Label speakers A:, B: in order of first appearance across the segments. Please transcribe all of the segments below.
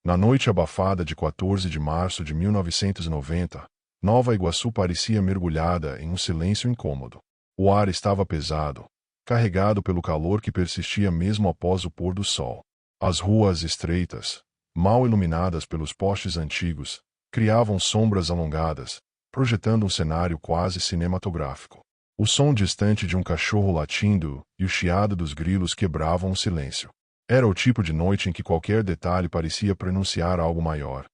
A: Na noite abafada de 14 de março de 1990, Nova Iguaçu parecia mergulhada em um silêncio incômodo. O ar estava pesado, carregado pelo calor que persistia mesmo após o pôr do sol. As ruas estreitas, mal iluminadas pelos postes antigos, criavam sombras alongadas, projetando um cenário quase cinematográfico. O som distante de um cachorro latindo e o chiado dos grilos quebravam o silêncio. Era o tipo de noite em que qualquer detalhe parecia prenunciar algo maior,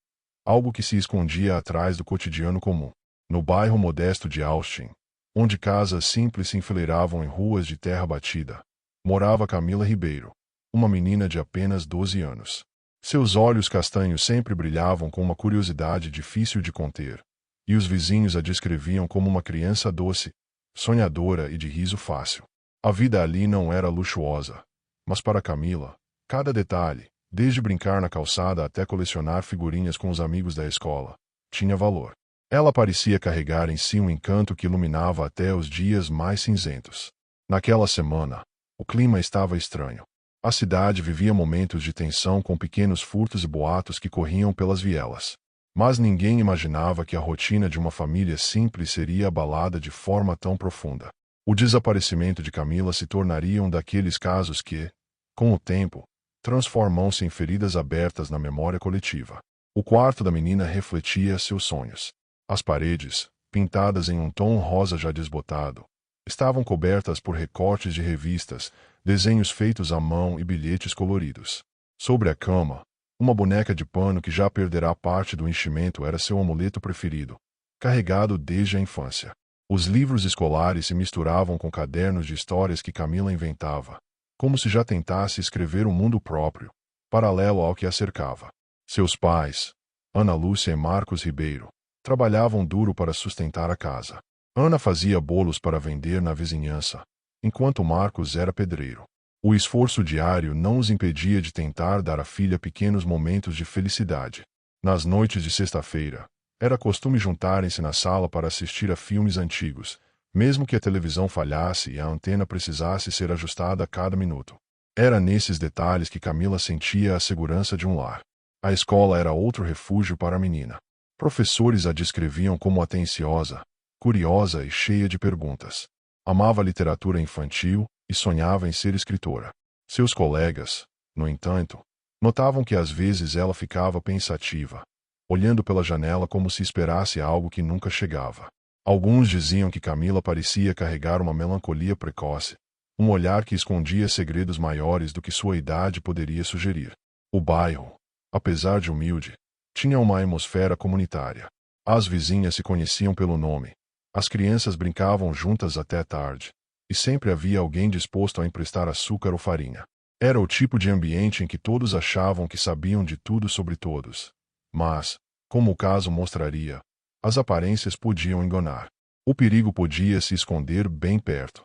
A: algo que se escondia atrás do cotidiano comum. No bairro modesto de Austin, onde casas simples se enfileiravam em ruas de terra batida, morava Camila Ribeiro, uma menina de apenas 12 anos. Seus olhos castanhos sempre brilhavam com uma curiosidade difícil de conter, e os vizinhos a descreviam como uma criança doce, sonhadora e de riso fácil. A vida ali não era luxuosa, mas para Camila, cada detalhe, desde brincar na calçada até colecionar figurinhas com os amigos da escola, tinha valor. Ela parecia carregar em si um encanto que iluminava até os dias mais cinzentos. Naquela semana, o clima estava estranho. A cidade vivia momentos de tensão com pequenos furtos e boatos que corriam pelas vielas. Mas ninguém imaginava que a rotina de uma família simples seria abalada de forma tão profunda. O desaparecimento de Camila se tornaria um daqueles casos que, com o tempo, transformam-se em feridas abertas na memória coletiva. O quarto da menina refletia seus sonhos. As paredes, pintadas em um tom rosa já desbotado, estavam cobertas por recortes de revistas, desenhos feitos à mão e bilhetes coloridos. Sobre a cama, uma boneca de pano que já perderá parte do enchimento era seu amuleto preferido, carregado desde a infância. Os livros escolares se misturavam com cadernos de histórias que Camila inventava, como se já tentasse escrever um mundo próprio, paralelo ao que a cercava. Seus pais, Ana Lúcia e Marcos Ribeiro, trabalhavam duro para sustentar a casa. Ana fazia bolos para vender na vizinhança, enquanto Marcos era pedreiro. O esforço diário não os impedia de tentar dar à filha pequenos momentos de felicidade. Nas noites de sexta-feira, era costume juntarem-se na sala para assistir a filmes antigos, mesmo que a televisão falhasse e a antena precisasse ser ajustada a cada minuto. Era nesses detalhes que Camila sentia a segurança de um lar. A escola era outro refúgio para a menina. Professores a descreviam como atenciosa, curiosa e cheia de perguntas. Amava literatura infantil e sonhava em ser escritora. Seus colegas, no entanto, notavam que às vezes ela ficava pensativa, olhando pela janela como se esperasse algo que nunca chegava. Alguns diziam que Camila parecia carregar uma melancolia precoce, um olhar que escondia segredos maiores do que sua idade poderia sugerir. O bairro, apesar de humilde, tinha uma atmosfera comunitária. As vizinhas se conheciam pelo nome, as crianças brincavam juntas até tarde, e sempre havia alguém disposto a emprestar açúcar ou farinha. Era o tipo de ambiente em que todos achavam que sabiam de tudo sobre todos. Mas, como o caso mostraria, as aparências podiam enganar. O perigo podia se esconder bem perto,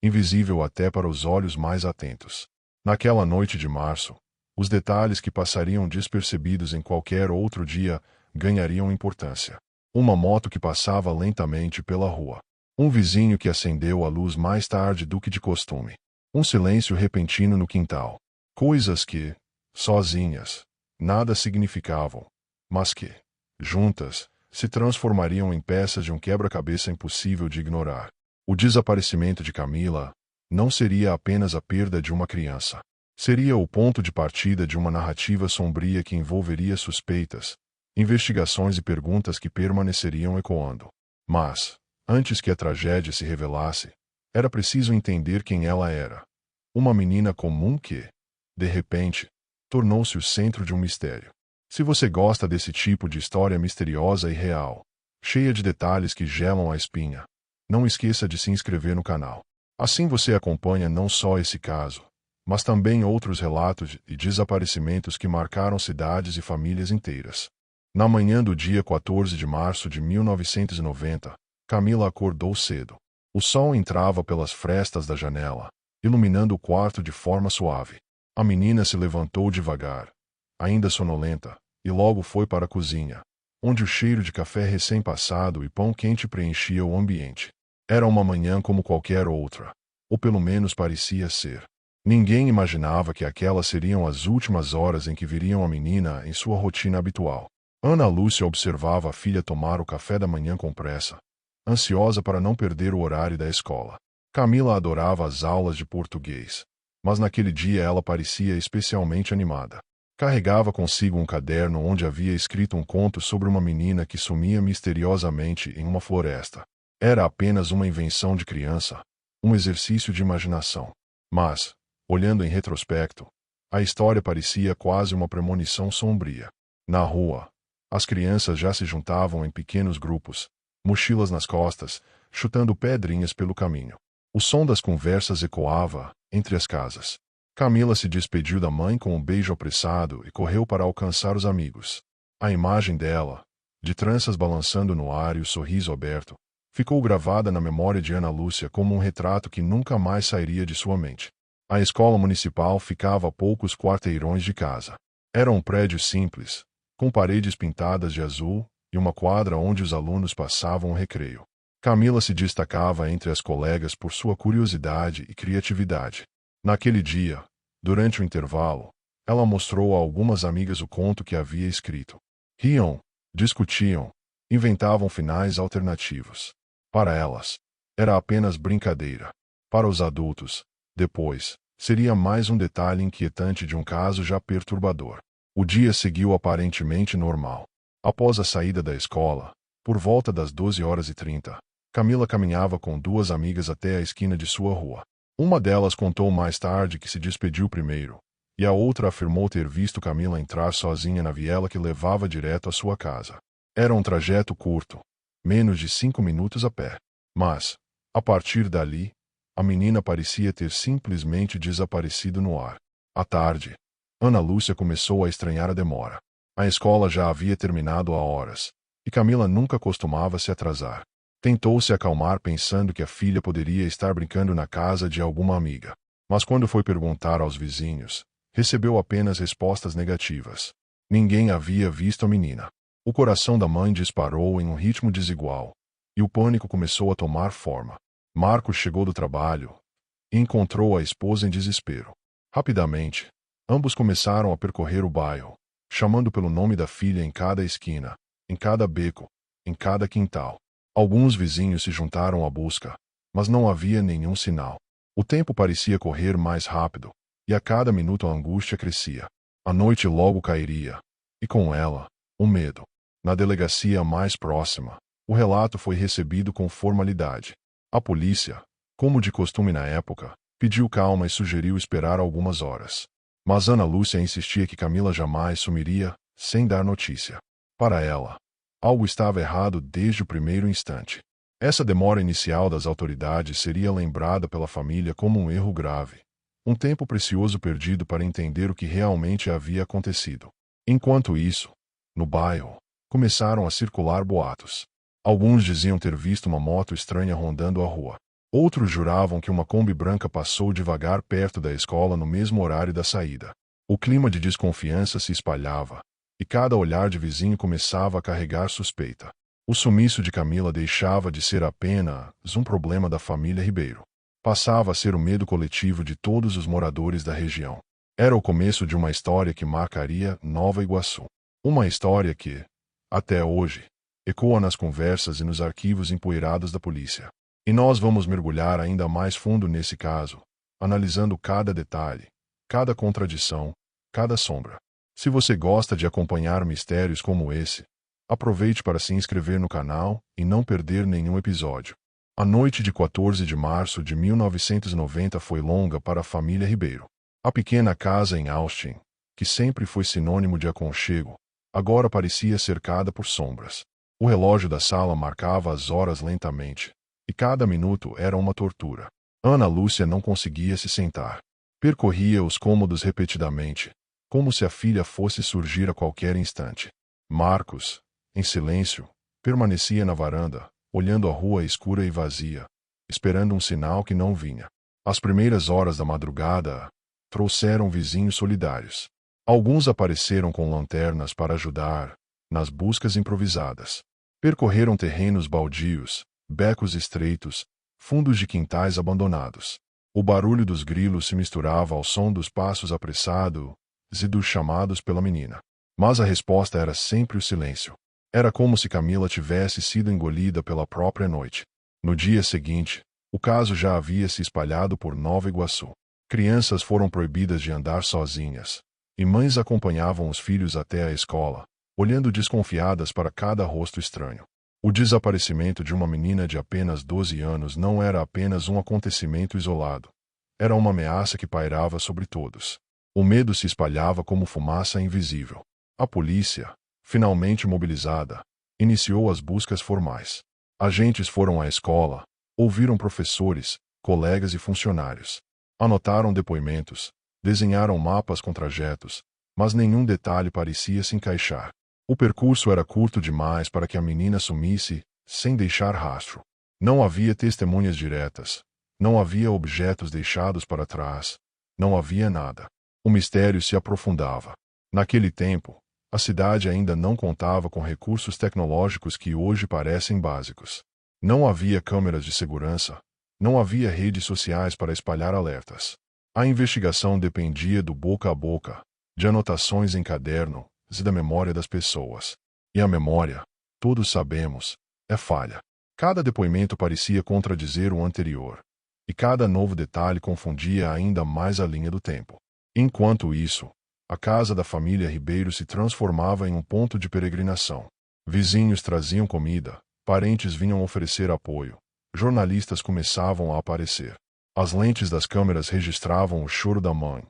A: invisível até para os olhos mais atentos. Naquela noite de março, os detalhes que passariam despercebidos em qualquer outro dia ganhariam importância. Uma moto que passava lentamente pela rua. Um vizinho que acendeu a luz mais tarde do que de costume. Um silêncio repentino no quintal. Coisas que, sozinhas, nada significavam, mas que, juntas, se transformariam em peças de um quebra-cabeça impossível de ignorar. O desaparecimento de Camila não seria apenas a perda de uma criança. Seria o ponto de partida de uma narrativa sombria que envolveria suspeitas, investigações e perguntas que permaneceriam ecoando. Mas, antes que a tragédia se revelasse, era preciso entender quem ela era. Uma menina comum que, de repente, tornou-se o centro de um mistério. Se você gosta desse tipo de história misteriosa e real, cheia de detalhes que gelam a espinha, não esqueça de se inscrever no canal. Assim você acompanha não só esse caso, mas também outros relatos de desaparecimentos que marcaram cidades e famílias inteiras. Na manhã do dia 14 de março de 1990, Camila acordou cedo. O sol entrava pelas frestas da janela, iluminando o quarto de forma suave. A menina se levantou devagar, ainda sonolenta, e logo foi para a cozinha, onde o cheiro de café recém-passado e pão quente preenchia o ambiente. Era uma manhã como qualquer outra, ou pelo menos parecia ser. Ninguém imaginava que aquelas seriam as últimas horas em que viriam a menina em sua rotina habitual. Ana Lúcia observava a filha tomar o café da manhã com pressa, ansiosa para não perder o horário da escola. Camila adorava as aulas de português, mas naquele dia ela parecia especialmente animada. Carregava consigo um caderno onde havia escrito um conto sobre uma menina que sumia misteriosamente em uma floresta. Era apenas uma invenção de criança, um exercício de imaginação. Mas, olhando em retrospecto, a história parecia quase uma premonição sombria. Na rua, as crianças já se juntavam em pequenos grupos, mochilas nas costas, chutando pedrinhas pelo caminho. O som das conversas ecoava entre as casas. Camila se despediu da mãe com um beijo apressado e correu para alcançar os amigos. A imagem dela, de tranças balançando no ar e o sorriso aberto, ficou gravada na memória de Ana Lúcia como um retrato que nunca mais sairia de sua mente. A escola municipal ficava a poucos quarteirões de casa. Era um prédio simples, com paredes pintadas de azul e uma quadra onde os alunos passavam o recreio. Camila se destacava entre as colegas por sua curiosidade e criatividade. Naquele dia, durante o intervalo, ela mostrou a algumas amigas o conto que havia escrito. Riam, discutiam, inventavam finais alternativos. Para elas, era apenas brincadeira. Para os adultos, depois, seria mais um detalhe inquietante de um caso já perturbador. O dia seguiu aparentemente normal. Após a saída da escola, por volta das 12h30, Camila caminhava com duas amigas até a esquina de sua rua. Uma delas contou mais tarde que se despediu primeiro, e a outra afirmou ter visto Camila entrar sozinha na viela que levava direto à sua casa. Era um trajeto curto, menos de 5 minutos a pé. Mas, a partir dali, a menina parecia ter simplesmente desaparecido no ar. À tarde, Ana Lúcia começou a estranhar a demora. A escola já havia terminado há horas, e Camila nunca costumava se atrasar. Tentou se acalmar pensando que a filha poderia estar brincando na casa de alguma amiga. Mas quando foi perguntar aos vizinhos, recebeu apenas respostas negativas. Ninguém havia visto a menina. O coração da mãe disparou em um ritmo desigual, e o pânico começou a tomar forma. Marcos chegou do trabalho e encontrou a esposa em desespero. Rapidamente, ambos começaram a percorrer o bairro, chamando pelo nome da filha em cada esquina, em cada beco, em cada quintal. Alguns vizinhos se juntaram à busca, mas não havia nenhum sinal. O tempo parecia correr mais rápido, e a cada minuto a angústia crescia. A noite logo cairia, e com ela, o medo. Na delegacia mais próxima, o relato foi recebido com formalidade. A polícia, como de costume na época, pediu calma e sugeriu esperar algumas horas. Mas Ana Lúcia insistia que Camila jamais sumiria, sem dar notícia. Para ela, algo estava errado desde o primeiro instante. Essa demora inicial das autoridades seria lembrada pela família como um erro grave, um tempo precioso perdido para entender o que realmente havia acontecido. Enquanto isso, no bairro, começaram a circular boatos. Alguns diziam ter visto uma moto estranha rondando a rua. Outros juravam que uma Kombi branca passou devagar perto da escola no mesmo horário da saída. O clima de desconfiança se espalhava, e cada olhar de vizinho começava a carregar suspeita. O sumiço de Camila deixava de ser apenas um problema da família Ribeiro. Passava a ser o medo coletivo de todos os moradores da região. Era o começo de uma história que marcaria Nova Iguaçu. Uma história que, até hoje, ecoa nas conversas e nos arquivos empoeirados da polícia. E nós vamos mergulhar ainda mais fundo nesse caso, analisando cada detalhe, cada contradição, cada sombra. Se você gosta de acompanhar mistérios como esse, aproveite para se inscrever no canal e não perder nenhum episódio. A noite de 14 de março de 1990 foi longa para a família Ribeiro. A pequena casa em Austin, que sempre foi sinônimo de aconchego, agora parecia cercada por sombras. O relógio da sala marcava as horas lentamente, e cada minuto era uma tortura. Ana Lúcia não conseguia se sentar. Percorria os cômodos repetidamente, como se a filha fosse surgir a qualquer instante. Marcos, em silêncio, permanecia na varanda, olhando a rua escura e vazia, esperando um sinal que não vinha. As primeiras horas da madrugada trouxeram vizinhos solidários. Alguns apareceram com lanternas para ajudar nas buscas improvisadas. Percorreram terrenos baldios, becos estreitos, fundos de quintais abandonados. O barulho dos grilos se misturava ao som dos passos apressados e dos chamados pela menina. Mas a resposta era sempre o silêncio. Era como se Camila tivesse sido engolida pela própria noite. No dia seguinte, o caso já havia se espalhado por Nova Iguaçu. Crianças foram proibidas de andar sozinhas, e mães acompanhavam os filhos até a escola, olhando desconfiadas para cada rosto estranho. O desaparecimento de uma menina de apenas 12 anos não era apenas um acontecimento isolado. Era uma ameaça que pairava sobre todos. O medo se espalhava como fumaça invisível. A polícia, finalmente mobilizada, iniciou as buscas formais. Agentes foram à escola, ouviram professores, colegas e funcionários. Anotaram depoimentos, desenharam mapas com trajetos, mas nenhum detalhe parecia se encaixar. O percurso era curto demais para que a menina sumisse, sem deixar rastro. Não havia testemunhas diretas. Não havia objetos deixados para trás. Não havia nada. O mistério se aprofundava. Naquele tempo, a cidade ainda não contava com recursos tecnológicos que hoje parecem básicos. Não havia câmeras de segurança. Não havia redes sociais para espalhar alertas. A investigação dependia do boca a boca, de anotações em caderno e da memória das pessoas. E a memória, todos sabemos, é falha. Cada depoimento parecia contradizer o anterior, e cada novo detalhe confundia ainda mais a linha do tempo. Enquanto isso, a casa da família Ribeiro se transformava em um ponto de peregrinação. Vizinhos traziam comida, parentes vinham oferecer apoio, jornalistas começavam a aparecer. As lentes das câmeras registravam o choro da mãe,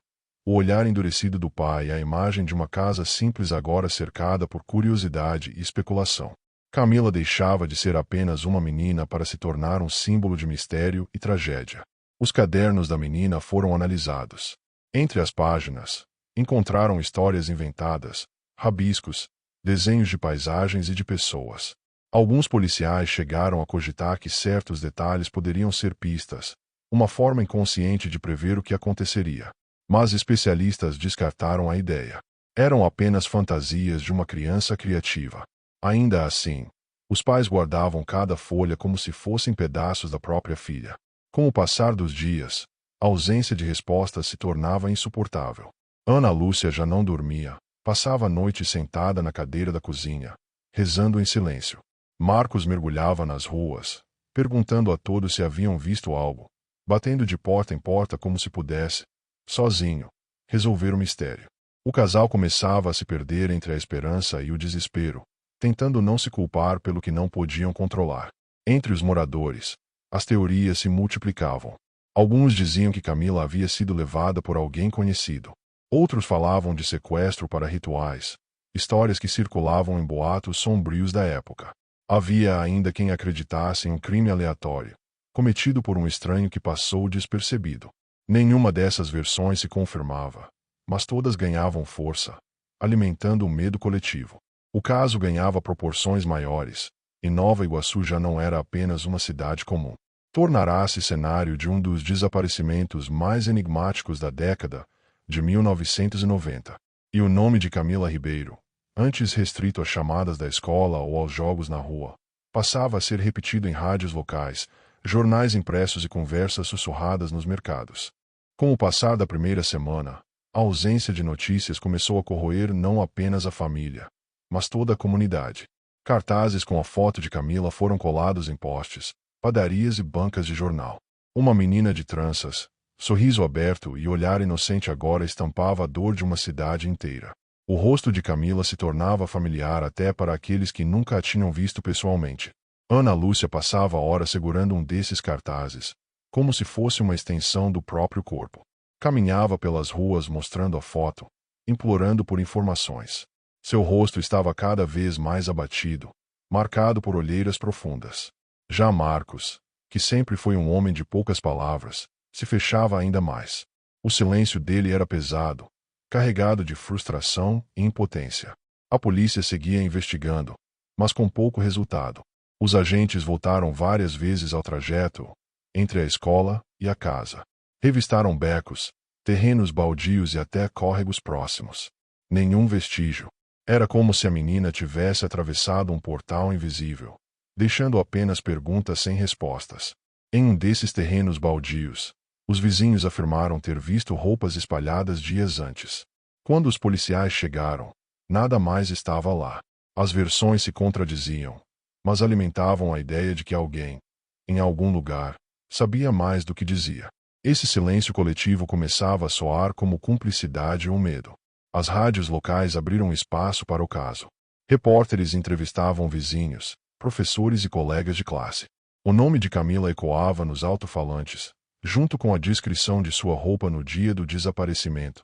A: o olhar endurecido do pai e a imagem de uma casa simples agora cercada por curiosidade e especulação. Camila deixava de ser apenas uma menina para se tornar um símbolo de mistério e tragédia. Os cadernos da menina foram analisados. Entre as páginas, encontraram histórias inventadas, rabiscos, desenhos de paisagens e de pessoas. Alguns policiais chegaram a cogitar que certos detalhes poderiam ser pistas, uma forma inconsciente de prever o que aconteceria. Mas especialistas descartaram a ideia. Eram apenas fantasias de uma criança criativa. Ainda assim, os pais guardavam cada folha como se fossem pedaços da própria filha. Com o passar dos dias, a ausência de respostas se tornava insuportável. Ana Lúcia já não dormia, passava a noite sentada na cadeira da cozinha, rezando em silêncio. Marcos mergulhava nas ruas, perguntando a todos se haviam visto algo, batendo de porta em porta como se pudesse, sozinho, resolver o mistério. O casal começava a se perder entre a esperança e o desespero, tentando não se culpar pelo que não podiam controlar. Entre os moradores, as teorias se multiplicavam. Alguns diziam que Camila havia sido levada por alguém conhecido. Outros falavam de sequestro para rituais, histórias que circulavam em boatos sombrios da época. Havia ainda quem acreditasse em um crime aleatório, cometido por um estranho que passou despercebido. Nenhuma dessas versões se confirmava, mas todas ganhavam força, alimentando o medo coletivo. O caso ganhava proporções maiores, e Nova Iguaçu já não era apenas uma cidade comum. Tornará-se cenário de um dos desaparecimentos mais enigmáticos da década de 1990. E o nome de Camila Ribeiro, antes restrito às chamadas da escola ou aos jogos na rua, passava a ser repetido em rádios locais, jornais impressos e conversas sussurradas nos mercados. Com o passar da primeira semana, a ausência de notícias começou a corroer não apenas a família, mas toda a comunidade. Cartazes com a foto de Camila foram colados em postes, padarias e bancas de jornal. Uma menina de tranças, sorriso aberto e olhar inocente agora estampava a dor de uma cidade inteira. O rosto de Camila se tornava familiar até para aqueles que nunca a tinham visto pessoalmente. Ana Lúcia passava horas segurando um desses cartazes, como se fosse uma extensão do próprio corpo. Caminhava pelas ruas mostrando a foto, implorando por informações. Seu rosto estava cada vez mais abatido, marcado por olheiras profundas. Já Marcos, que sempre foi um homem de poucas palavras, se fechava ainda mais. O silêncio dele era pesado, carregado de frustração e impotência. A polícia seguia investigando, mas com pouco resultado. Os agentes voltaram várias vezes ao trajeto entre a escola e a casa. Revistaram becos, terrenos baldios e até córregos próximos. Nenhum vestígio. Era como se a menina tivesse atravessado um portal invisível, deixando apenas perguntas sem respostas. Em um desses terrenos baldios, Os vizinhos afirmaram ter visto roupas espalhadas dias antes. Quando os policiais chegaram, nada mais estava lá. As versões se contradiziam, mas alimentavam a ideia de que alguém, em algum lugar, sabia mais do que dizia. Esse silêncio coletivo começava a soar como cumplicidade ou medo. As rádios locais abriram espaço para o caso. Repórteres entrevistavam vizinhos, professores e colegas de classe. O nome de Camila ecoava nos alto-falantes, junto com a descrição de sua roupa no dia do desaparecimento.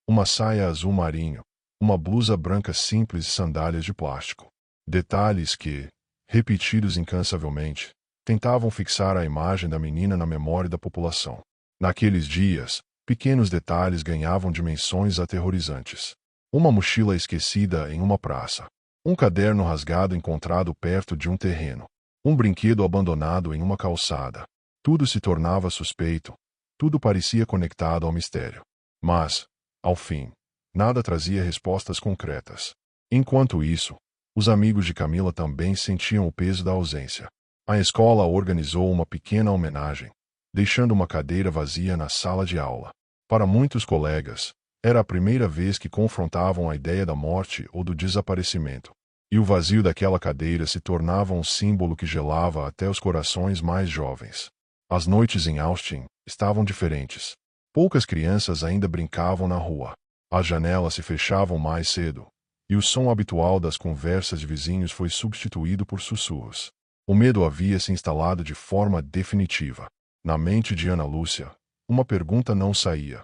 A: Uma saia azul marinho, uma blusa branca simples e sandálias de plástico. Detalhes que, repetidos incansavelmente, tentavam fixar a imagem da menina na memória da população. Naqueles dias, pequenos detalhes ganhavam dimensões aterrorizantes. Uma mochila esquecida em uma praça. Um caderno rasgado encontrado perto de um terreno. Um brinquedo abandonado em uma calçada. Tudo se tornava suspeito. Tudo parecia conectado ao mistério. Mas, ao fim, nada trazia respostas concretas. Enquanto isso, os amigos de Camila também sentiam o peso da ausência. A escola organizou uma pequena homenagem, deixando uma cadeira vazia na sala de aula. Para muitos colegas, era a primeira vez que confrontavam a ideia da morte ou do desaparecimento. E o vazio daquela cadeira se tornava um símbolo que gelava até os corações mais jovens. As noites em Austin estavam diferentes. Poucas crianças ainda brincavam na rua. As janelas se fechavam mais cedo, e o som habitual das conversas de vizinhos foi substituído por sussurros. O medo havia se instalado de forma definitiva. Na mente de Ana Lúcia, uma pergunta não saía.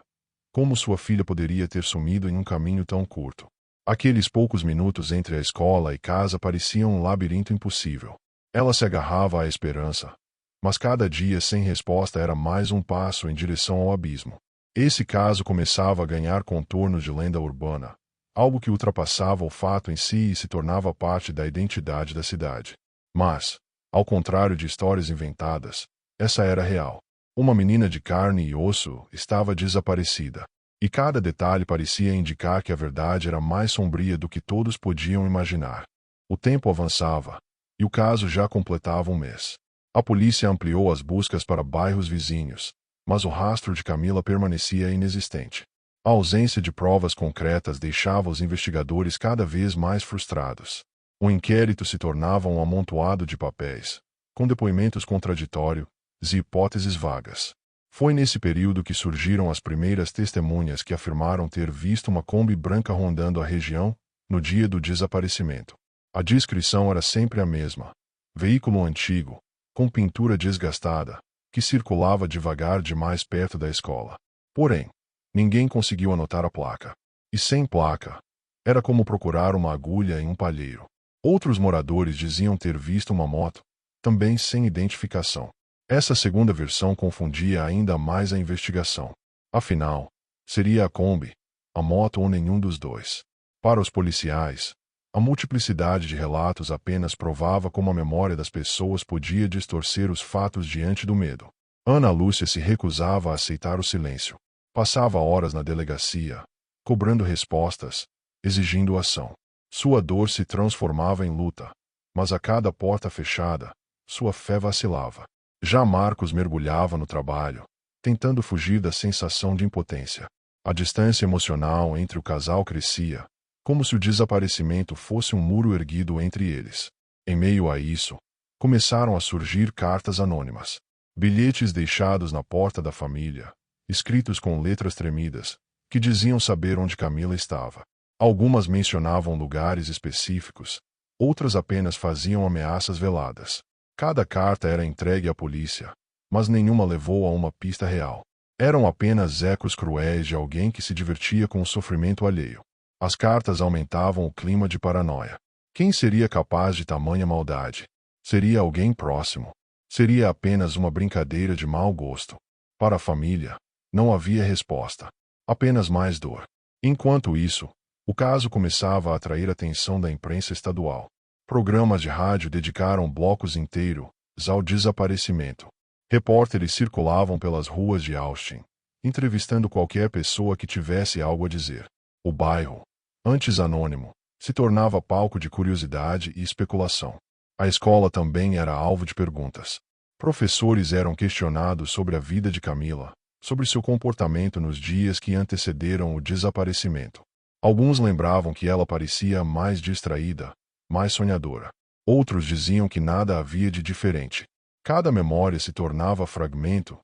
A: Como sua filha poderia ter sumido em um caminho tão curto? Aqueles poucos minutos entre a escola e casa pareciam um labirinto impossível. Ela se agarrava à esperança, mas cada dia sem resposta era mais um passo em direção ao abismo. Esse caso começava a ganhar contornos de lenda urbana, algo que ultrapassava o fato em si e se tornava parte da identidade da cidade. Mas, ao contrário de histórias inventadas, essa era real. Uma menina de carne e osso estava desaparecida. E cada detalhe parecia indicar que a verdade era mais sombria do que todos podiam imaginar. O tempo avançava, e o caso já completava um mês. A polícia ampliou as buscas para bairros vizinhos, mas o rastro de Camila permanecia inexistente. A ausência de provas concretas deixava os investigadores cada vez mais frustrados. O inquérito se tornava um amontoado de papéis, com depoimentos contraditórios e hipóteses vagas. Foi nesse período que surgiram as primeiras testemunhas que afirmaram ter visto uma Kombi branca rondando a região no dia do desaparecimento. A descrição era sempre a mesma. Veículo antigo, com pintura desgastada, que circulava devagar demais perto da escola. Porém, ninguém conseguiu anotar a placa. E sem placa, era como procurar uma agulha em um palheiro. Outros moradores diziam ter visto uma moto, também sem identificação. Essa segunda versão confundia ainda mais a investigação. Afinal, seria a Kombi, a moto ou nenhum dos dois. Para os policiais, a multiplicidade de relatos apenas provava como a memória das pessoas podia distorcer os fatos diante do medo. Ana Lúcia se recusava a aceitar o silêncio. Passava horas na delegacia, cobrando respostas, exigindo ação. Sua dor se transformava em luta, mas a cada porta fechada, sua fé vacilava. Já Marcos mergulhava no trabalho, tentando fugir da sensação de impotência. A distância emocional entre o casal crescia, como se o desaparecimento fosse um muro erguido entre eles. Em meio a isso, começaram a surgir cartas anônimas. Bilhetes deixados na porta da família, escritos com letras tremidas, que diziam saber onde Camila estava. Algumas mencionavam lugares específicos, outras apenas faziam ameaças veladas. Cada carta era entregue à polícia, mas nenhuma levou a uma pista real. Eram apenas ecos cruéis de alguém que se divertia com o sofrimento alheio. As cartas aumentavam o clima de paranoia. Quem seria capaz de tamanha maldade? Seria alguém próximo? Seria apenas uma brincadeira de mau gosto? Para a família, não havia resposta. Apenas mais dor. Enquanto isso, o caso começava a atrair a atenção da imprensa estadual. Programas de rádio dedicaram blocos inteiros ao desaparecimento. Repórteres circulavam pelas ruas de Austin, entrevistando qualquer pessoa que tivesse algo a dizer. O bairro, antes anônimo, se tornava palco de curiosidade e especulação. A escola também era alvo de perguntas. Professores eram questionados sobre a vida de Camila, sobre seu comportamento nos dias que antecederam o desaparecimento. Alguns lembravam que ela parecia mais distraída, mais sonhadora. Outros diziam que nada havia de diferente. Cada memória se tornava fragmento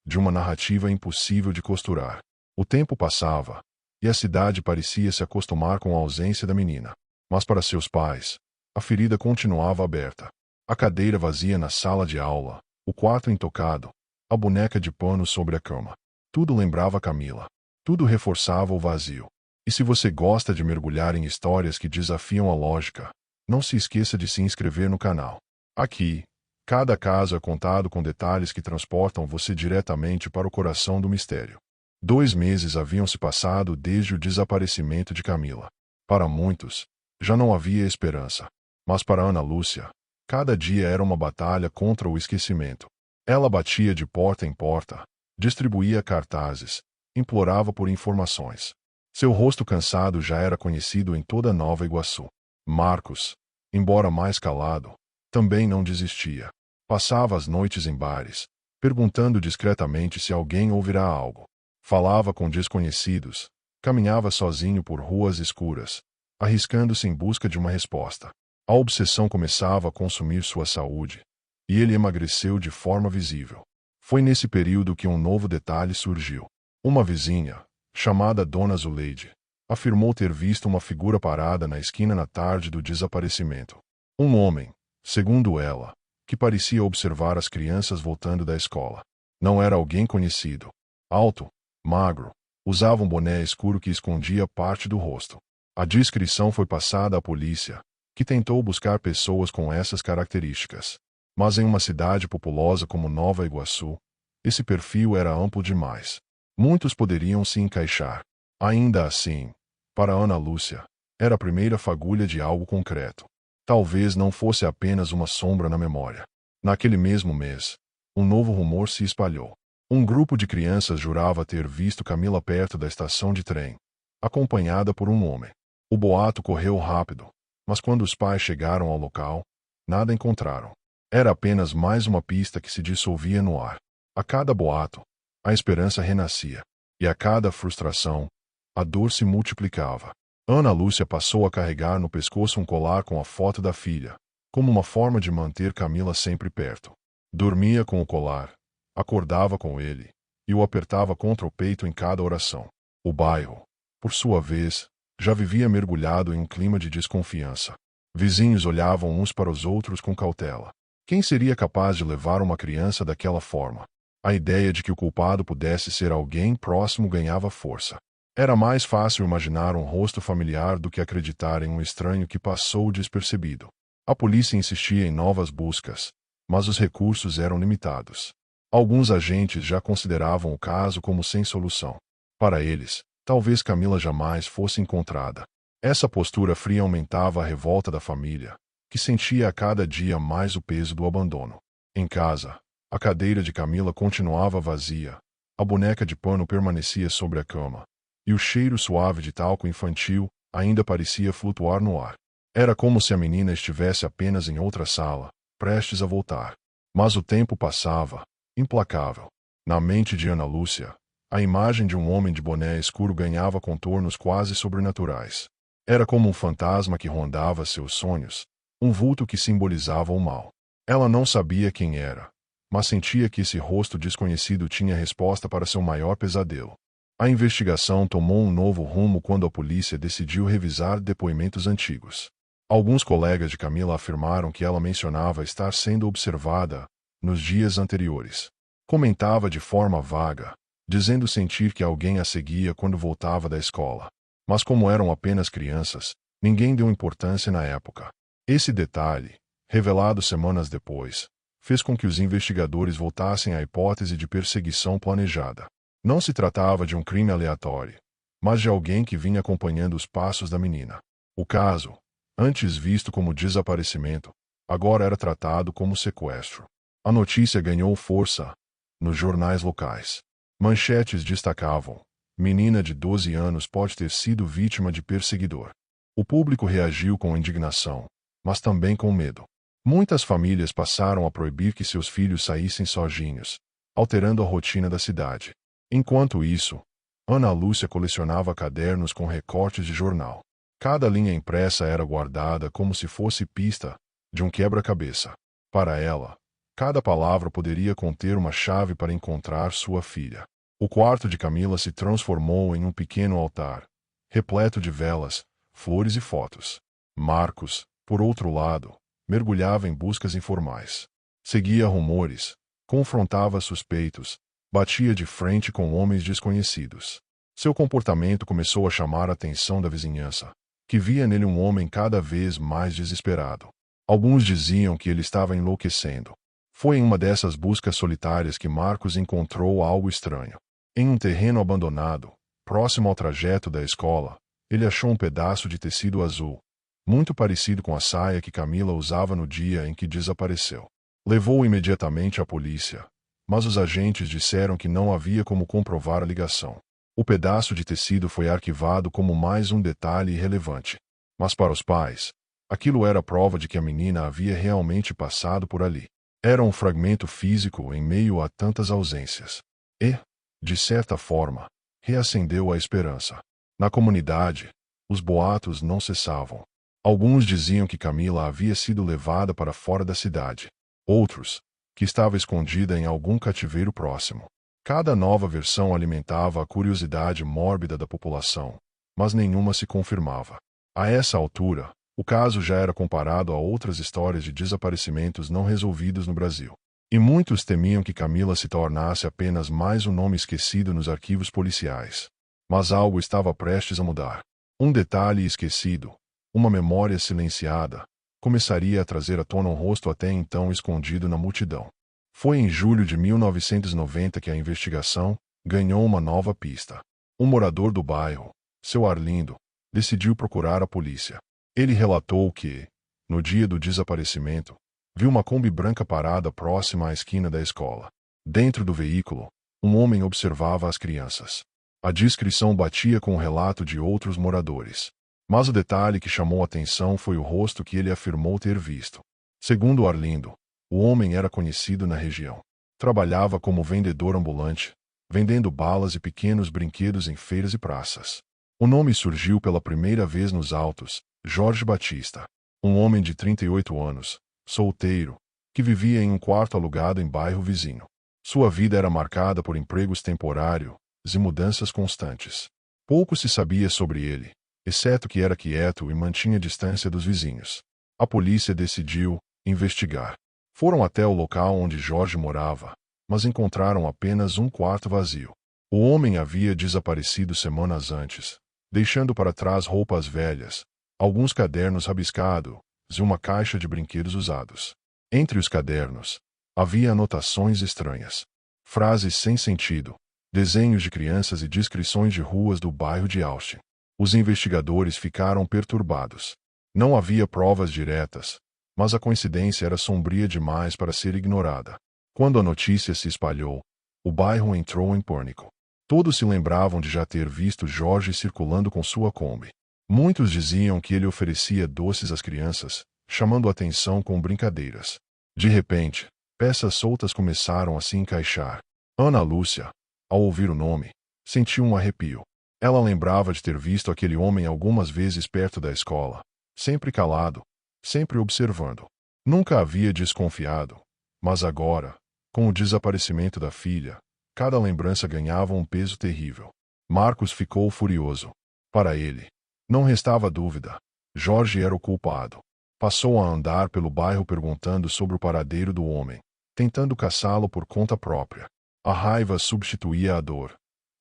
A: de uma narrativa impossível de costurar. O tempo passava, e a cidade parecia se acostumar com a ausência da menina. Mas para seus pais, a ferida continuava aberta. A cadeira vazia na sala de aula, o quarto intocado, a boneca de pano sobre a cama. Tudo lembrava Camila. Tudo reforçava o vazio. E se você gosta de mergulhar em histórias que desafiam a lógica, não se esqueça de se inscrever no canal. Aqui, cada caso é contado com detalhes que transportam você diretamente para o coração do mistério. 2 meses haviam se passado desde o desaparecimento de Camila. Para muitos, já não havia esperança. Mas para Ana Lúcia, cada dia era uma batalha contra o esquecimento. Ela batia de porta em porta, distribuía cartazes, implorava por informações. Seu rosto cansado já era conhecido em toda Nova Iguaçu. Marcos, embora mais calado, também não desistia. Passava as noites em bares, perguntando discretamente se alguém ouvirá algo. Falava com desconhecidos, caminhava sozinho por ruas escuras, arriscando-se em busca de uma resposta. A obsessão começava a consumir sua saúde, e ele emagreceu de forma visível. Foi nesse período que um novo detalhe surgiu. Uma vizinha, chamada Dona Zuleide, afirmou ter visto uma figura parada na esquina na tarde do desaparecimento. Um homem, segundo ela, que parecia observar as crianças voltando da escola. Não era alguém conhecido. Alto, magro, usava um boné escuro que escondia parte do rosto. A descrição foi passada à polícia, que tentou buscar pessoas com essas características. Mas em uma cidade populosa como Nova Iguaçu, esse perfil era amplo demais. Muitos poderiam se encaixar. Ainda assim, para Ana Lúcia, era a primeira fagulha de algo concreto. Talvez não fosse apenas uma sombra na memória. Naquele mesmo mês, um novo rumor se espalhou. Um grupo de crianças jurava ter visto Camila perto da estação de trem, acompanhada por um homem. O boato correu rápido, mas quando os pais chegaram ao local, nada encontraram. Era apenas mais uma pista que se dissolvia no ar. A cada boato, a esperança renascia. E a cada frustração, a dor se multiplicava. Ana Lúcia passou a carregar no pescoço um colar com a foto da filha, como uma forma de manter Camila sempre perto. Dormia com o colar, acordava com ele, e o apertava contra o peito em cada oração. O bairro, por sua vez, já vivia mergulhado em um clima de desconfiança. Vizinhos olhavam uns para os outros com cautela. Quem seria capaz de levar uma criança daquela forma? A ideia de que o culpado pudesse ser alguém próximo ganhava força. Era mais fácil imaginar um rosto familiar do que acreditar em um estranho que passou despercebido. A polícia insistia em novas buscas, mas os recursos eram limitados. Alguns agentes já consideravam o caso como sem solução. Para eles, talvez Camila jamais fosse encontrada. Essa postura fria aumentava a revolta da família, que sentia a cada dia mais o peso do abandono. Em casa, a cadeira de Camila continuava vazia, a boneca de pano permanecia sobre a cama, e o cheiro suave de talco infantil ainda parecia flutuar no ar. Era como se a menina estivesse apenas em outra sala, prestes a voltar. Mas o tempo passava, implacável. Na mente de Ana Lúcia, a imagem de um homem de boné escuro ganhava contornos quase sobrenaturais. Era como um fantasma que rondava seus sonhos, um vulto que simbolizava o mal. Ela não sabia quem era, mas sentia que esse rosto desconhecido tinha resposta para seu maior pesadelo. A investigação tomou um novo rumo quando a polícia decidiu revisar depoimentos antigos. Alguns colegas de Camila afirmaram que ela mencionava estar sendo observada nos dias anteriores. Comentava de forma vaga, dizendo sentir que alguém a seguia quando voltava da escola. Mas como eram apenas crianças, ninguém deu importância na época. Esse detalhe, revelado semanas depois, fez com que os investigadores voltassem à hipótese de perseguição planejada. Não se tratava de um crime aleatório, mas de alguém que vinha acompanhando os passos da menina. O caso, antes visto como desaparecimento, agora era tratado como sequestro. A notícia ganhou força nos jornais locais. Manchetes destacavam: menina de 12 anos pode ter sido vítima de perseguidor. O público reagiu com indignação, mas também com medo. Muitas famílias passaram a proibir que seus filhos saíssem sozinhos, alterando a rotina da cidade. Enquanto isso, Ana Lúcia colecionava cadernos com recortes de jornal. Cada linha impressa era guardada como se fosse pista de um quebra-cabeça. Para ela, cada palavra poderia conter uma chave para encontrar sua filha. O quarto de Camila se transformou em um pequeno altar, repleto de velas, flores e fotos. Marcos, por outro lado, mergulhava em buscas informais. Seguia rumores, confrontava suspeitos, batia de frente com homens desconhecidos. Seu comportamento começou a chamar a atenção da vizinhança, que via nele um homem cada vez mais desesperado. Alguns diziam que ele estava enlouquecendo. Foi em uma dessas buscas solitárias que Marcos encontrou algo estranho. Em um terreno abandonado, próximo ao trajeto da escola, ele achou um pedaço de tecido azul, muito parecido com a saia que Camila usava no dia em que desapareceu. Levou-o imediatamente à polícia, mas os agentes disseram que não havia como comprovar a ligação. O pedaço de tecido foi arquivado como mais um detalhe irrelevante. Mas para os pais, aquilo era prova de que a menina havia realmente passado por ali. Era um fragmento físico em meio a tantas ausências. E, de certa forma, reacendeu a esperança. Na comunidade, os boatos não cessavam. Alguns diziam que Camila havia sido levada para fora da cidade. Outros, que estava escondida em algum cativeiro próximo. Cada nova versão alimentava a curiosidade mórbida da população, mas nenhuma se confirmava. A essa altura, o caso já era comparado a outras histórias de desaparecimentos não resolvidos no Brasil. E muitos temiam que Camila se tornasse apenas mais um nome esquecido nos arquivos policiais. Mas algo estava prestes a mudar. Um detalhe esquecido, uma memória silenciada, começaria a trazer à tona um rosto até então escondido na multidão. Foi em julho de 1990 que a investigação ganhou uma nova pista. Um morador do bairro, seu Arlindo, decidiu procurar a polícia. Ele relatou que, no dia do desaparecimento, viu uma Kombi branca parada próxima à esquina da escola. Dentro do veículo, um homem observava as crianças. A descrição batia com o relato de outros moradores. Mas o detalhe que chamou a atenção foi o rosto que ele afirmou ter visto. Segundo Arlindo, o homem era conhecido na região. Trabalhava como vendedor ambulante, vendendo balas e pequenos brinquedos em feiras e praças. O nome surgiu pela primeira vez nos autos: Jorge Batista. Um homem de 38 anos, solteiro, que vivia em um quarto alugado em bairro vizinho. Sua vida era marcada por empregos temporários e mudanças constantes. Pouco se sabia sobre ele, exceto que era quieto e mantinha distância dos vizinhos. A polícia decidiu investigar. Foram até o local onde Jorge morava, mas encontraram apenas um quarto vazio. O homem havia desaparecido semanas antes, deixando para trás roupas velhas, alguns cadernos rabiscados e uma caixa de brinquedos usados. Entre os cadernos, havia anotações estranhas, frases sem sentido, desenhos de crianças e descrições de ruas do bairro de Austin. Os investigadores ficaram perturbados. Não havia provas diretas, mas a coincidência era sombria demais para ser ignorada. Quando a notícia se espalhou, o bairro entrou em pânico. Todos se lembravam de já ter visto Jorge circulando com sua Kombi. Muitos diziam que ele oferecia doces às crianças, chamando a atenção com brincadeiras. De repente, peças soltas começaram a se encaixar. Ana Lúcia, ao ouvir o nome, sentiu um arrepio. Ela lembrava de ter visto aquele homem algumas vezes perto da escola, sempre calado, sempre observando. Nunca havia desconfiado, mas agora, com o desaparecimento da filha, cada lembrança ganhava um peso terrível. Marcos ficou furioso. Para ele, não restava dúvida. Jorge era o culpado. Passou a andar pelo bairro perguntando sobre o paradeiro do homem, tentando caçá-lo por conta própria. A raiva substituía a dor,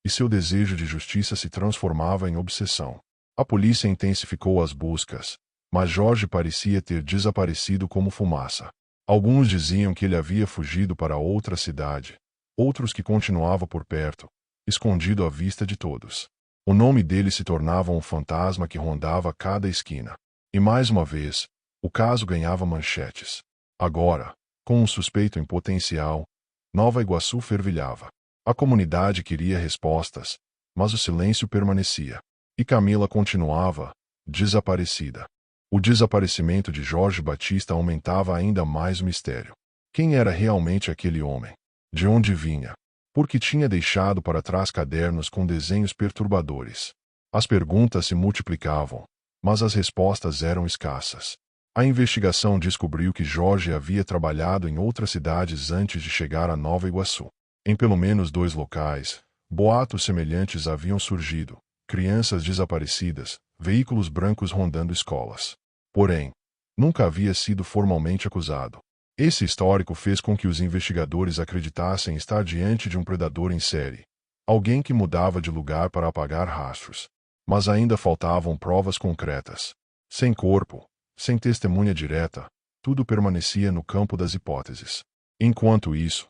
A: e seu desejo de justiça se transformava em obsessão. A polícia intensificou as buscas, mas Jorge parecia ter desaparecido como fumaça. Alguns diziam que ele havia fugido para outra cidade, outros que continuava por perto, escondido à vista de todos. O nome dele se tornava um fantasma que rondava cada esquina. E mais uma vez, o caso ganhava manchetes. Agora, com um suspeito em potencial, Nova Iguaçu fervilhava. A comunidade queria respostas, mas o silêncio permanecia. E Camila continuava desaparecida. O desaparecimento de Jorge Batista aumentava ainda mais o mistério. Quem era realmente aquele homem? De onde vinha? Porque tinha deixado para trás cadernos com desenhos perturbadores. As perguntas se multiplicavam, mas as respostas eram escassas. A investigação descobriu que Jorge havia trabalhado em outras cidades antes de chegar a Nova Iguaçu. Em pelo menos 2 locais, boatos semelhantes haviam surgido: crianças desaparecidas, veículos brancos rondando escolas. Porém, nunca havia sido formalmente acusado. Esse histórico fez com que os investigadores acreditassem estar diante de um predador em série, alguém que mudava de lugar para apagar rastros. Mas ainda faltavam provas concretas. Sem corpo, sem testemunha direta, tudo permanecia no campo das hipóteses. Enquanto isso,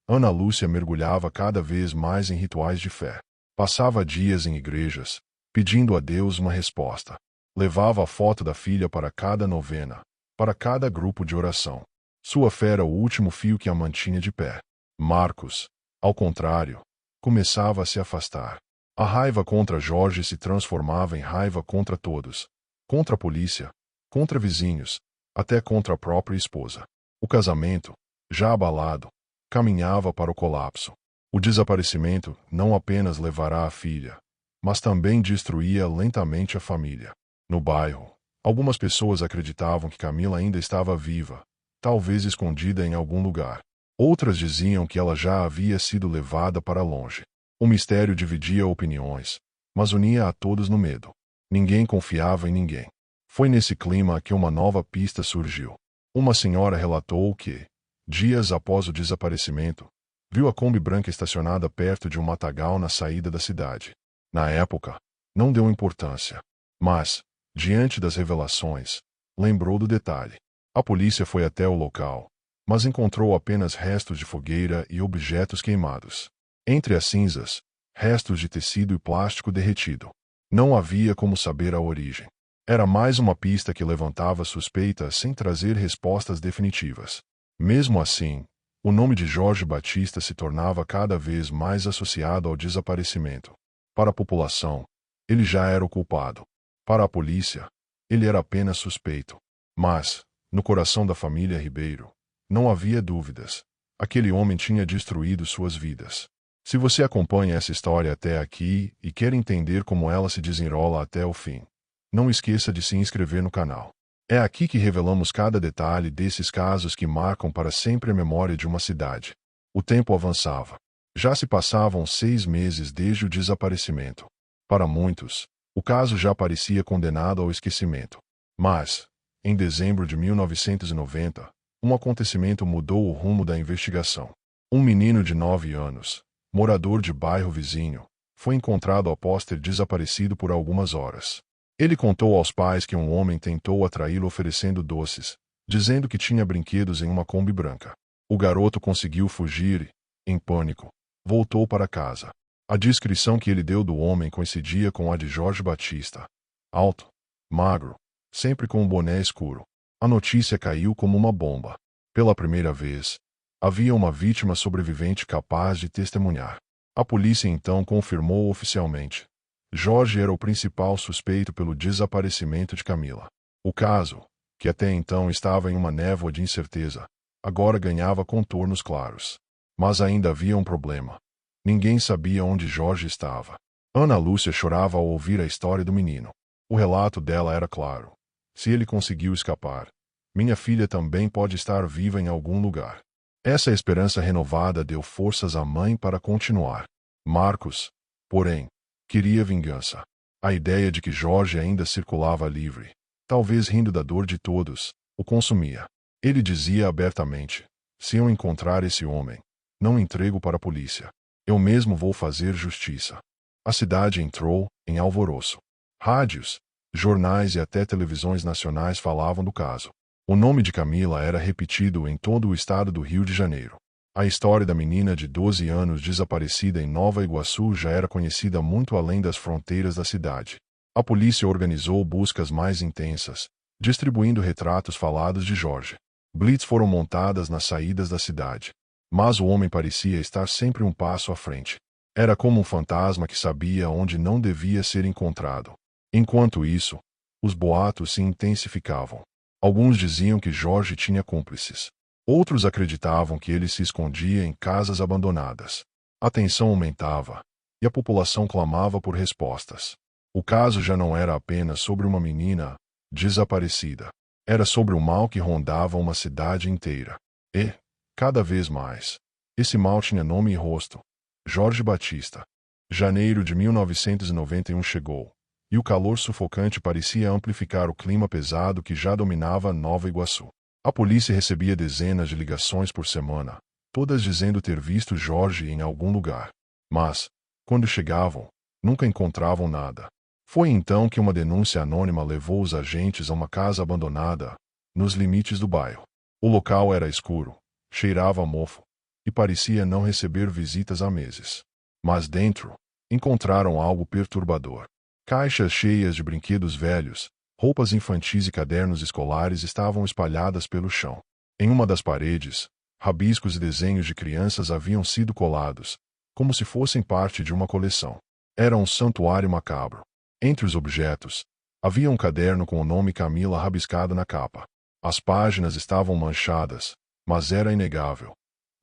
A: Ana Lúcia mergulhava cada vez mais em rituais de fé. Passava dias em igrejas, pedindo a Deus uma resposta. Levava a foto da filha para cada novena, para cada grupo de oração. Sua fé era o último fio que a mantinha de pé. Marcos, ao contrário, começava a se afastar. A raiva contra Jorge se transformava em raiva contra todos. Contra a polícia, contra vizinhos, até contra a própria esposa. O casamento, já abalado, caminhava para o colapso. O desaparecimento não apenas levará a filha, mas também destruía lentamente a família. No bairro, algumas pessoas acreditavam que Camila ainda estava viva, talvez escondida em algum lugar. Outras diziam que ela já havia sido levada para longe. O mistério dividia opiniões, mas unia a todos no medo. Ninguém confiava em ninguém. Foi nesse clima que uma nova pista surgiu. Uma senhora relatou que, dias após o desaparecimento, viu a Kombi branca estacionada perto de um matagal na saída da cidade. Na época, não deu importância. Mas, diante das revelações, lembrou do detalhe. A polícia foi até o local, mas encontrou apenas restos de fogueira e objetos queimados. Entre as cinzas, restos de tecido e plástico derretido. Não havia como saber a origem. Era mais uma pista que levantava suspeitas sem trazer respostas definitivas. Mesmo assim, o nome de Jorge Batista se tornava cada vez mais associado ao desaparecimento. Para a população, ele já era o culpado. Para a polícia, ele era apenas suspeito. Mas, no coração da família Ribeiro, não havia dúvidas. Aquele homem tinha destruído suas vidas. Se você acompanha essa história até aqui e quer entender como ela se desenrola até o fim, não esqueça de se inscrever no canal. É aqui que revelamos cada detalhe desses casos que marcam para sempre a memória de uma cidade. O tempo avançava. Já se passavam 6 meses desde o desaparecimento. Para muitos, o caso já parecia condenado ao esquecimento. Mas, em dezembro de 1990, um acontecimento mudou o rumo da investigação. Um menino de 9 anos, morador de bairro vizinho, foi encontrado após ter desaparecido por algumas horas. Ele contou aos pais que um homem tentou atraí-lo oferecendo doces, dizendo que tinha brinquedos em uma Kombi branca. O garoto conseguiu fugir e, em pânico, voltou para casa. A descrição que ele deu do homem coincidia com a de Jorge Batista. Alto, magro, sempre com um boné escuro. A notícia caiu como uma bomba. Pela primeira vez, havia uma vítima sobrevivente capaz de testemunhar. A polícia então confirmou oficialmente: Jorge era o principal suspeito pelo desaparecimento de Camila. O caso, que até então estava em uma névoa de incerteza, agora ganhava contornos claros. Mas ainda havia um problema. Ninguém sabia onde Jorge estava. Ana Lúcia chorava ao ouvir a história do menino. O relato dela era claro. Se ele conseguiu escapar, minha filha também pode estar viva em algum lugar. Essa esperança renovada deu forças à mãe para continuar. Marcos, porém, queria vingança. A ideia de que Jorge ainda circulava livre, talvez rindo da dor de todos, o consumia. Ele dizia abertamente: se eu encontrar esse homem, não entrego para a polícia. Eu mesmo vou fazer justiça. A cidade entrou em alvoroço. Rádios, jornais e até televisões nacionais falavam do caso. O nome de Camila era repetido em todo o estado do Rio de Janeiro. A história da menina de 12 anos desaparecida em Nova Iguaçu já era conhecida muito além das fronteiras da cidade. A polícia organizou buscas mais intensas, distribuindo retratos falados de Jorge. Blitz foram montadas nas saídas da cidade. Mas o homem parecia estar sempre um passo à frente. Era como um fantasma que sabia onde não devia ser encontrado. Enquanto isso, os boatos se intensificavam. Alguns diziam que Jorge tinha cúmplices. Outros acreditavam que ele se escondia em casas abandonadas. A tensão aumentava, e a população clamava por respostas. O caso já não era apenas sobre uma menina desaparecida. Era sobre o mal que rondava uma cidade inteira. E, cada vez mais, esse mal tinha nome e rosto: Jorge Batista. Janeiro de 1991 chegou, e o calor sufocante parecia amplificar o clima pesado que já dominava Nova Iguaçu. A polícia recebia dezenas de ligações por semana, todas dizendo ter visto Jorge em algum lugar. Mas, quando chegavam, nunca encontravam nada. Foi então que uma denúncia anônima levou os agentes a uma casa abandonada, nos limites do bairro. O local era escuro, cheirava a mofo, e parecia não receber visitas há meses. Mas dentro, encontraram algo perturbador. Caixas cheias de brinquedos velhos, roupas infantis e cadernos escolares estavam espalhadas pelo chão. Em uma das paredes, rabiscos e desenhos de crianças haviam sido colados, como se fossem parte de uma coleção. Era um santuário macabro. Entre os objetos, havia um caderno com o nome Camila rabiscado na capa. As páginas estavam manchadas, mas era inegável: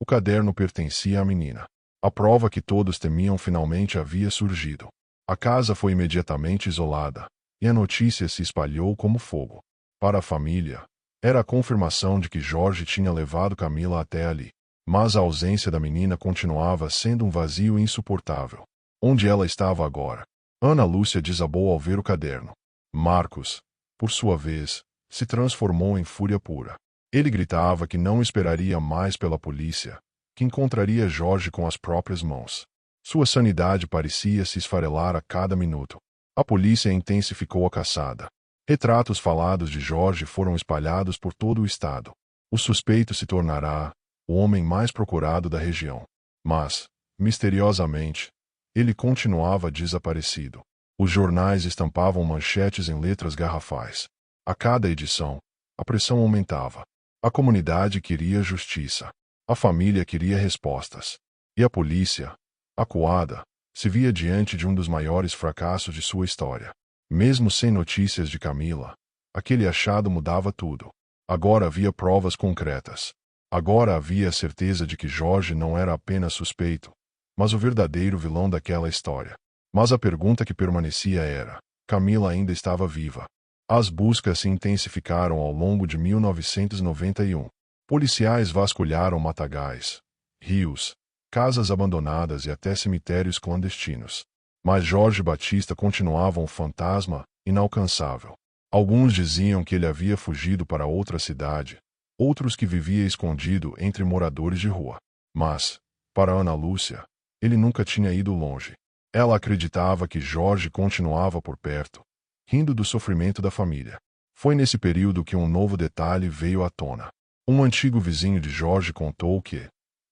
A: o caderno pertencia à menina. A prova que todos temiam finalmente havia surgido. A casa foi imediatamente isolada, e a notícia se espalhou como fogo. Para a família, era a confirmação de que Jorge tinha levado Camila até ali. Mas a ausência da menina continuava sendo um vazio insuportável. Onde ela estava agora? Ana Lúcia desabou ao ver o caderno. Marcos, por sua vez, se transformou em fúria pura. Ele gritava que não esperaria mais pela polícia, que encontraria Jorge com as próprias mãos. Sua sanidade parecia se esfarelar a cada minuto. A polícia intensificou a caçada. Retratos falados de Jorge foram espalhados por todo o estado. O suspeito se tornará o homem mais procurado da região. Mas, misteriosamente, ele continuava desaparecido. Os jornais estampavam manchetes em letras garrafais. A cada edição, a pressão aumentava. A comunidade queria justiça. A família queria respostas. E a polícia, acuada, se via diante de um dos maiores fracassos de sua história. Mesmo sem notícias de Camila, aquele achado mudava tudo. Agora havia provas concretas. Agora havia a certeza de que Jorge não era apenas suspeito, mas o verdadeiro vilão daquela história. Mas a pergunta que permanecia era: Camila ainda estava viva? As buscas se intensificaram ao longo de 1991. Policiais vasculharam matagais, rios, casas abandonadas e até cemitérios clandestinos. Mas Jorge Batista continuava um fantasma inalcançável. Alguns diziam que ele havia fugido para outra cidade, outros que vivia escondido entre moradores de rua. Mas, para Ana Lúcia, ele nunca tinha ido longe. Ela acreditava que Jorge continuava por perto, rindo do sofrimento da família. Foi nesse período que um novo detalhe veio à tona. Um antigo vizinho de Jorge contou que,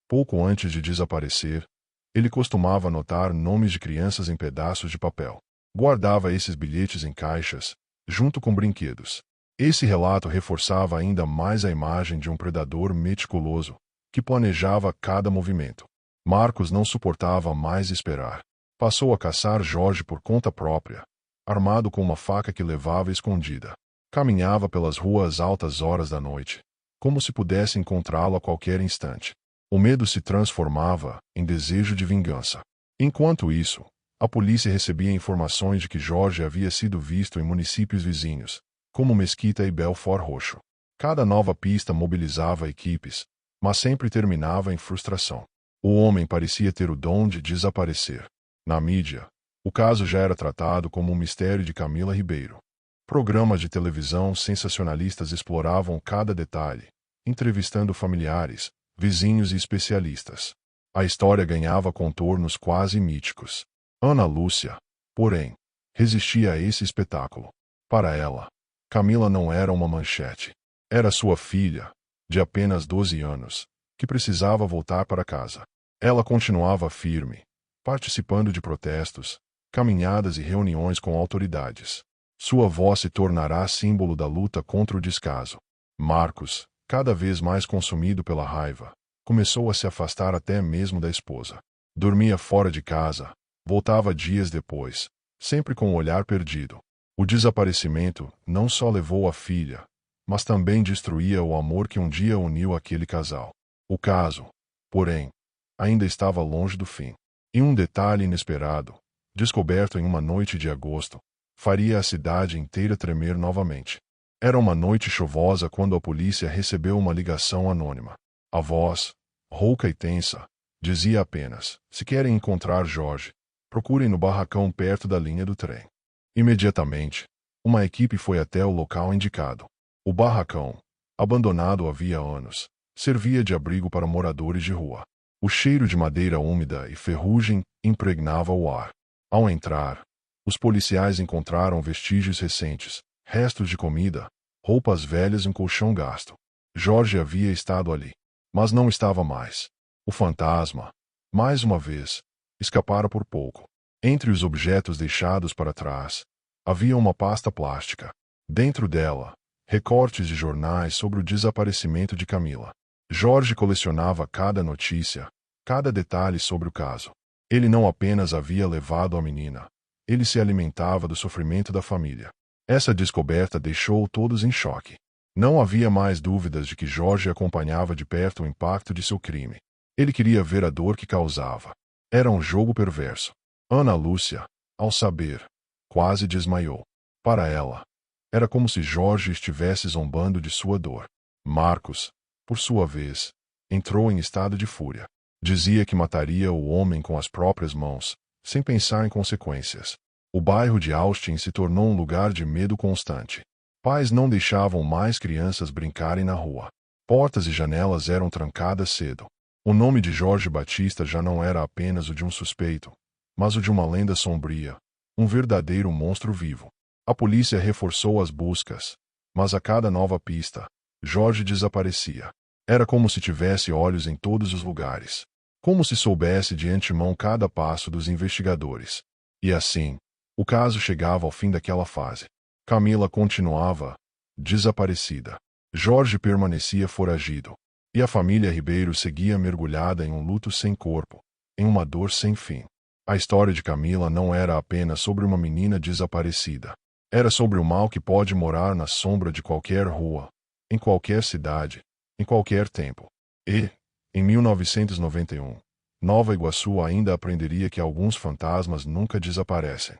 A: pouco antes de desaparecer, ele costumava anotar nomes de crianças em pedaços de papel. Guardava esses bilhetes em caixas, junto com brinquedos. Esse relato reforçava ainda mais a imagem de um predador meticuloso, que planejava cada movimento. Marcos não suportava mais esperar. Passou a caçar Jorge por conta própria, armado com uma faca que levava escondida. Caminhava pelas ruas altas horas da noite, como se pudesse encontrá-lo a qualquer instante. O medo se transformava em desejo de vingança. Enquanto isso, a polícia recebia informações de que Jorge havia sido visto em municípios vizinhos, como Mesquita e Belfort Roxo. Cada nova pista mobilizava equipes, mas sempre terminava em frustração. O homem parecia ter o dom de desaparecer. Na mídia, o caso já era tratado como um mistério de Camila Ribeiro. Programas de televisão sensacionalistas exploravam cada detalhe, entrevistando familiares, vizinhos e especialistas. A história ganhava contornos quase míticos. Ana Lúcia, porém, resistia a esse espetáculo. Para ela, Camila não era uma manchete. Era sua filha, de apenas 12 anos, que precisava voltar para casa. Ela continuava firme, participando de protestos, caminhadas e reuniões com autoridades. Sua voz se tornará símbolo da luta contra o descaso. Marcos, cada vez mais consumido pela raiva, começou a se afastar até mesmo da esposa. Dormia fora de casa, voltava dias depois, sempre com o olhar perdido. O desaparecimento não só levou a filha, mas também destruía o amor que um dia uniu aquele casal. O caso, porém, ainda estava longe do fim. E um detalhe inesperado, descoberto em uma noite de agosto, faria a cidade inteira tremer novamente. Era uma noite chuvosa quando a polícia recebeu uma ligação anônima. A voz, rouca e tensa, dizia apenas: se querem encontrar Jorge, procurem no barracão perto da linha do trem. Imediatamente, uma equipe foi até o local indicado. O barracão, abandonado havia anos, servia de abrigo para moradores de rua. O cheiro de madeira úmida e ferrugem impregnava o ar. Ao entrar, os policiais encontraram vestígios recentes, restos de comida, roupas velhas e um colchão gasto. Jorge havia estado ali, mas não estava mais. O fantasma, mais uma vez, escapara por pouco. Entre os objetos deixados para trás, havia uma pasta plástica. Dentro dela, recortes de jornais sobre o desaparecimento de Camila. Jorge colecionava cada notícia, cada detalhe sobre o caso. Ele não apenas havia levado a menina, ele se alimentava do sofrimento da família. Essa descoberta deixou todos em choque. Não havia mais dúvidas de que Jorge acompanhava de perto o impacto de seu crime. Ele queria ver a dor que causava. Era um jogo perverso. Ana Lúcia, ao saber, quase desmaiou. Para ela, era como se Jorge estivesse zombando de sua dor. Marcos, por sua vez, entrou em estado de fúria. Dizia que mataria o homem com as próprias mãos, sem pensar em consequências. O bairro de Austin se tornou um lugar de medo constante. Pais não deixavam mais crianças brincarem na rua. Portas e janelas eram trancadas cedo. O nome de Jorge Batista já não era apenas o de um suspeito, mas o de uma lenda sombria, um verdadeiro monstro vivo. A polícia reforçou as buscas, mas a cada nova pista, Jorge desaparecia. Era como se tivesse olhos em todos os lugares, como se soubesse de antemão cada passo dos investigadores. E assim, o caso chegava ao fim daquela fase. Camila continuava desaparecida. Jorge permanecia foragido. E a família Ribeiro seguia mergulhada em um luto sem corpo, em uma dor sem fim. A história de Camila não era apenas sobre uma menina desaparecida. Era sobre o mal que pode morar na sombra de qualquer rua, em qualquer cidade, em qualquer tempo. E, em 1991, Nova Iguaçu ainda aprenderia que alguns fantasmas nunca desaparecem.